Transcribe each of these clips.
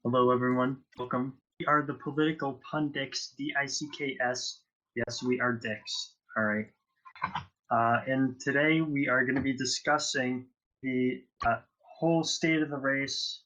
Hello, everyone. Welcome. We are the political pundits, DICKS. Yes, we are dicks. All right. And today we are going to be discussing the whole state of the race,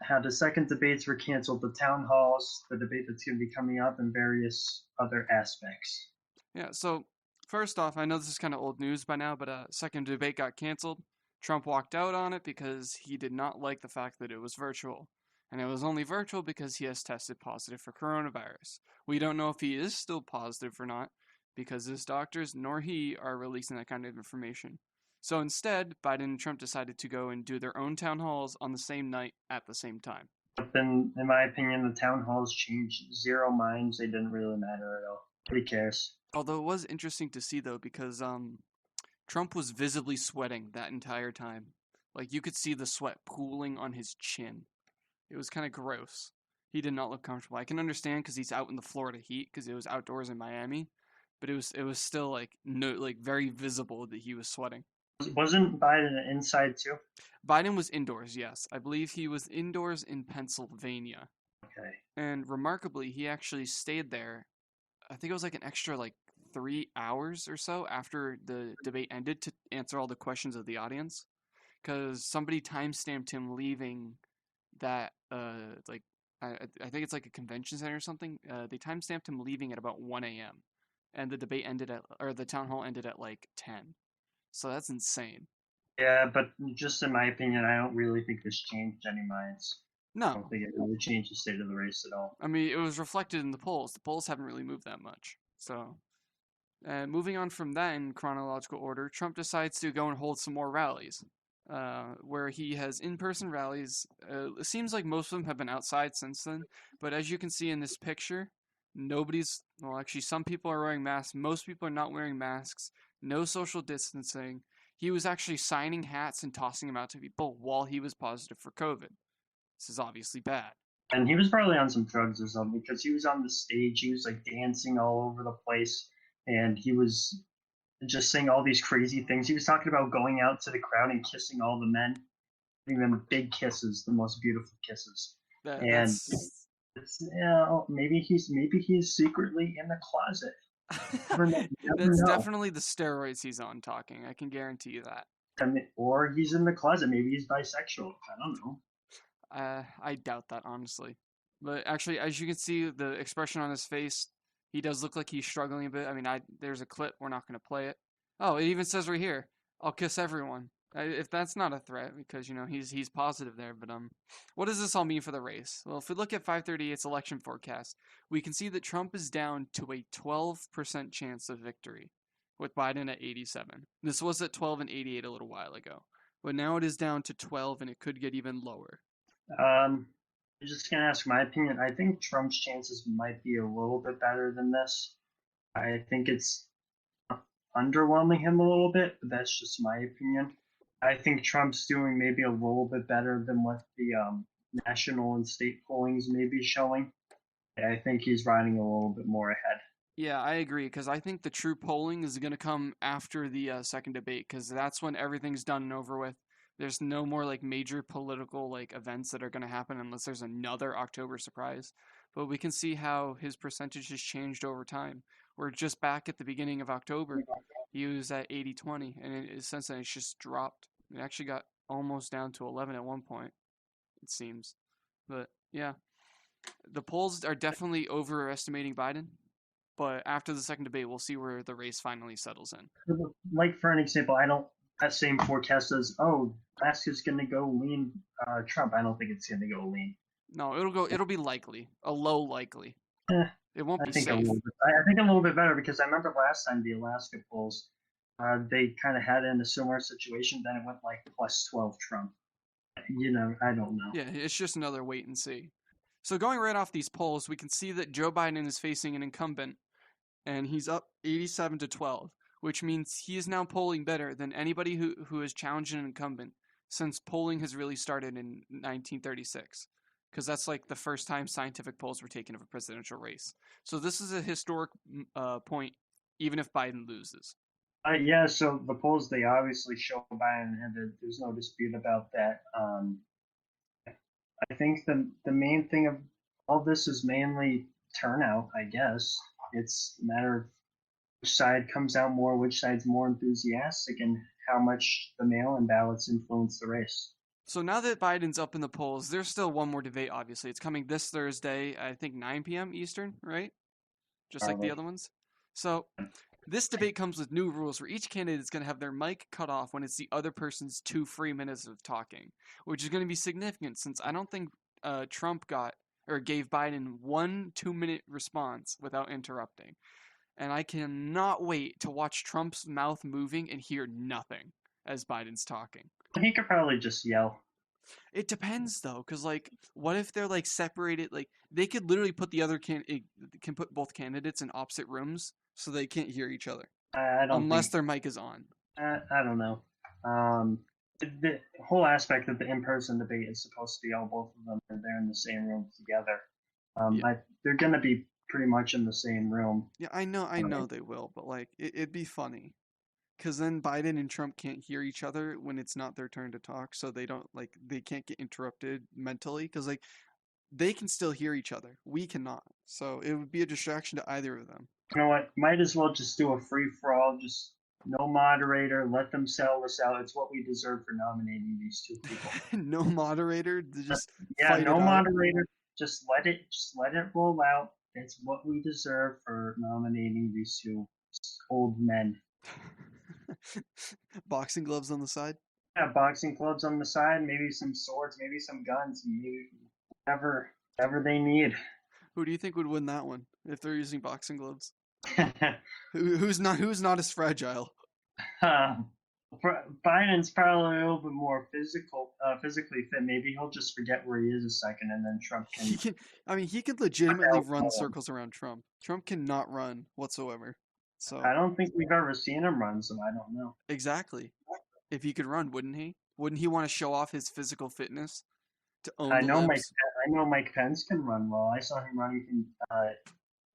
how the second debates were canceled, the town halls, the debate that's going to be coming up, and various other aspects. Yeah, so first off, I know this is kind of old news by now, but second debate got canceled. Trump walked out on it because he did not like the fact that it was virtual. And it was only virtual because he has tested positive for coronavirus. We don't know if he is still positive or not because his doctors nor he are releasing that kind of information. So instead, Biden and Trump decided to go and do their own town halls on the same night at the same time. But then, in my opinion, the town halls changed zero minds. They didn't really matter at all. Nobody cares. Although it was interesting to see though because Trump was visibly sweating that entire time. Like you could see the sweat pooling on his chin. It was kind of gross. He did not look comfortable. I can understand because he's out in the Florida heat because it was outdoors in Miami, but it was still like no like very visible that he was sweating. Wasn't Biden inside too? Biden was indoors, yes. I believe he was indoors in Pennsylvania. Okay. And remarkably, he actually stayed there. I think it was like an extra like 3 hours or so after the debate ended to answer all the questions of the audience. Because somebody timestamped him leaving that like I think it's like a convention center or something. They timestamped him leaving at about 1 a.m. and the debate ended at or the town hall ended at like 10. So that's insane. Yeah, but just in my opinion, I don't really think this changed any minds. I No, don't think it really changed the state of the race at all. I mean it was reflected in the polls. The polls haven't really moved that much. So moving on from that in chronological order, Trump decides to go and hold some more rallies. Where he has in-person rallies. It seems like most of them have been outside since then, but as you can see in this picture, well, actually, some people are wearing masks. Most people are not wearing masks. No social distancing. He was actually signing hats and tossing them out to people while he was positive for COVID. This is obviously bad. And he was probably on some drugs or something because he was on the stage. He was like dancing all over the place, and he was just saying all these crazy things. He was talking about going out to the crowd and kissing all the men, giving them big kisses, the most beautiful kisses. That And that's maybe he's secretly in the closet. Never know. Never that's know. definitely the steroids he's on talking. I can guarantee you that. I mean, or he's in the closet. Maybe he's bisexual. I don't know. I doubt that honestly. But actually, as you can see, the expression on his face, he does look like he's struggling a bit. I mean, there's a clip. We're not going to play it. Oh, it even says right here, "I'll kiss everyone." If that's not a threat, because he's positive there. But what does this all mean for the race? Well, if we look at 538's election forecast, we can see that Trump is down to a 12% chance of victory, with Biden at 87. This was at 12 and 88 a little while ago, but now it is down to 12, and it could get even lower. I'm just gonna ask my opinion. I think Trump's chances might be a little bit better than this. I think it's underwhelming him a little bit, but that's just my opinion. I think Trump's doing maybe a little bit better than what the national and state pollings may be showing. I think he's riding a little bit more ahead. Yeah, I agree because I think the true polling is going to come after the second debate because that's when everything's done and over with. There's no more like major political like events that are going to happen unless there's another October surprise. But we can see how his percentage has changed over time. We're just back at the beginning of October. He was at 80-20, and since then it's just dropped. It actually got almost down to 11 at one point, it seems. But yeah, the polls are definitely overestimating Biden, but after the second debate, we'll see where the race finally settles in. Like for an example, I don't that same forecast says, "Oh, Musk is going to go lean Trump." I don't think it's going to go lean. No, it'll be likely, a low likely. Eh, It won't I be think a safe. little bit. I think a little bit better because I remember last time the Alaska polls, they kind of had it in a similar situation. Then it went like plus 12 Trump. I don't know. Yeah, it's just another wait and see. So going right off these polls, we can see that Joe Biden is facing an incumbent, and he's up 87-12, which means he is now polling better than anybody who has challenged an incumbent since polling has really started in 1936. Because that's like the first time scientific polls were taken of a presidential race. So this is a historic point, even if Biden loses. Yeah, so the polls they obviously show Biden, and there's no dispute about that. I think the main thing of all this is mainly turnout. I guess it's a matter of which side comes out more, which side's more enthusiastic, and how much the mail-in ballots influence the race. So now that Biden's up in the polls, there's still one more debate, obviously. It's coming this Thursday, I think 9 p.m. Eastern, right? Just like the Probably. other ones. So this debate comes with new rules where each candidate is going to have their mic cut off when it's the other person's 2 free minutes of talking, which is going to be significant since I don't think Trump got or gave Biden 1 2 minute response without interrupting. And I cannot wait to watch Trump's mouth moving and hear nothing as Biden's talking. He could probably just yell. It depends though, because like, what if they're like separated? Like, they could literally put the other can put both candidates in opposite rooms so they can't hear each other I don't unless think. their mic is on. I don't know. Um, the whole aspect of the in-person debate is supposed to be all both of them are there in the same room together. Yeah, They're going to be pretty much in the same room. yeah, I know they will, but like, it'd be funny because then Biden and Trump can't hear each other when it's not their turn to talk, so they don't like they can't get interrupted mentally because like they can still hear each other, we cannot, so it would be a distraction to either of them. You know what? Might as well just do a free for all. Just no moderator. Let them sell this out. It's what we deserve for nominating these two people. No moderator to just Yeah, fight it no out. moderator. Just let it roll out. It's what we deserve for nominating these two old men. Boxing gloves on the side. Yeah, boxing gloves on the side, maybe some swords, maybe some guns, maybe whatever they need. Who do you think would win that one if they're using boxing gloves? Who's not as fragile? Biden's probably a little bit more physically fit. Maybe he'll just forget where he is a second, and then Trump He can can. I mean, he could put legitimately run alcohol. circles around Trump. Trump cannot run whatsoever. So I don't think we've ever seen him run, so I don't know. exactly, if he could run, wouldn't he? Wouldn't he want to show off his physical fitness to own I the know Mike. libs? I know Mike Pence can run well. I saw him running from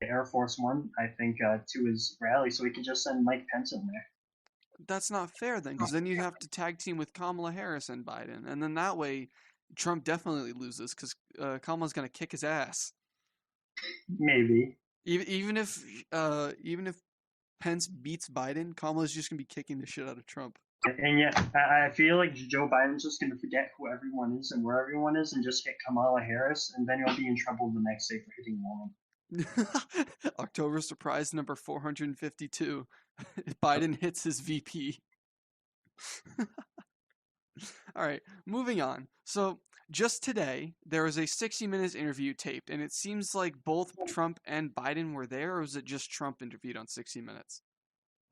Air Force One, I think, to his rally, so we could just send Mike Pence in there. That's not fair then, because then you'd have to tag team with Kamala Harris and Biden, and then that way, Trump definitely loses because Kamala's gonna kick his ass. Maybe. Even if Pence beats Biden, Kamala's just gonna be kicking the shit out of Trump. And yet, I feel like Joe Biden's just going to forget who everyone is and where everyone is and just hit Kamala Harris, and then he'll be in trouble the next day for hitting a woman. October surprise number 452. Biden hits his VP. All right, moving on. So, just today, there was a 60 Minutes interview taped, and it seems like both Trump and Biden were there, or was it just Trump interviewed on 60 Minutes?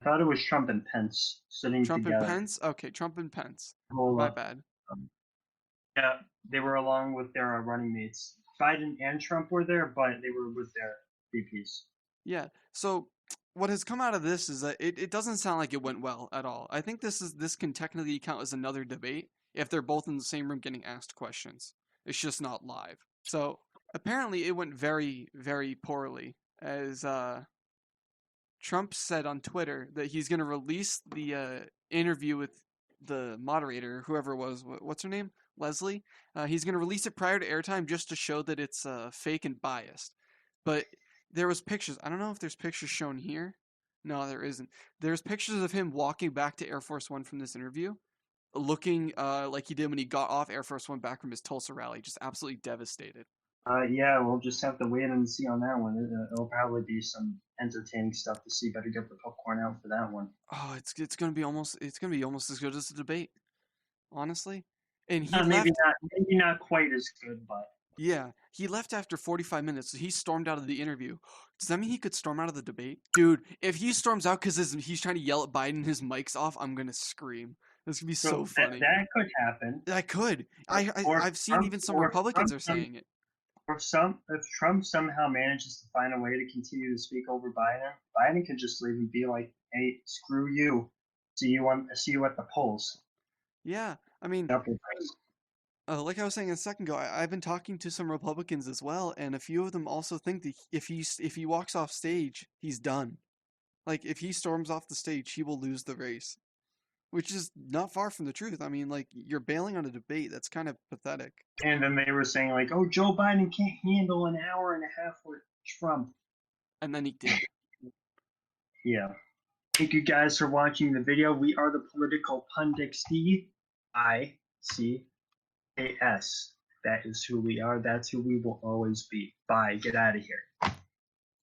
I thought it was Trump and Pence sitting Trump and together. Pence? Okay, Trump and Pence. My Well, bad. um, yeah, they were along with their running mates. Biden and Trump were there, but they were with their VPs. Yeah. So what has come out of this is that it doesn't sound like it went well at all. I think this can technically count as another debate if they're both in the same room getting asked questions. It's just not live. So apparently it went very, very poorly as Trump said on Twitter that he's going to release the interview with the moderator, whoever it was. What's her name? Leslie. He's going to release it prior to airtime just to show that it's fake and biased. But there was pictures. I don't know if there's pictures shown here. No, there isn't. There's pictures of him walking back to Air Force One from this interview, looking like he did when he got off Air Force One back from his Tulsa rally, just absolutely devastated. Yeah, we'll just have to wait and see on that one. It'll probably be some entertaining stuff to see. Better get the popcorn out for that one. Oh, it's gonna be almost as good as the debate, honestly. And he Maybe left. not. Maybe not quite as good, but Yeah, he left after 45 minutes. So he stormed out of the interview. Does that mean he could storm out of the debate? Dude, if he storms out because he's trying to yell at Biden, his mic's off, I'm gonna scream. This could be so so that funny. that could happen. I could. Or I've seen Trump, even some or Republicans Trump, are saying it. or some if Trump somehow manages to find a way to continue to speak over Biden, Biden could just leave and be like, "Hey, screw you. See you at the polls." Yeah, I mean, like I was saying a second ago, I've been talking to some Republicans as well, and a few of them also think that if he walks off stage, he's done. Like if he storms off the stage, he will lose the race. which is not far from the truth. I mean, like, you're bailing on a debate. That's kind of pathetic. And then they were saying like, "Oh, Joe Biden can't handle an hour and a half with Trump." And then he did. Yeah. Thank you guys for watching the video. We are the Political Pundits. DICAS. That is who we are. That's who we will always be. Bye. Get out of here.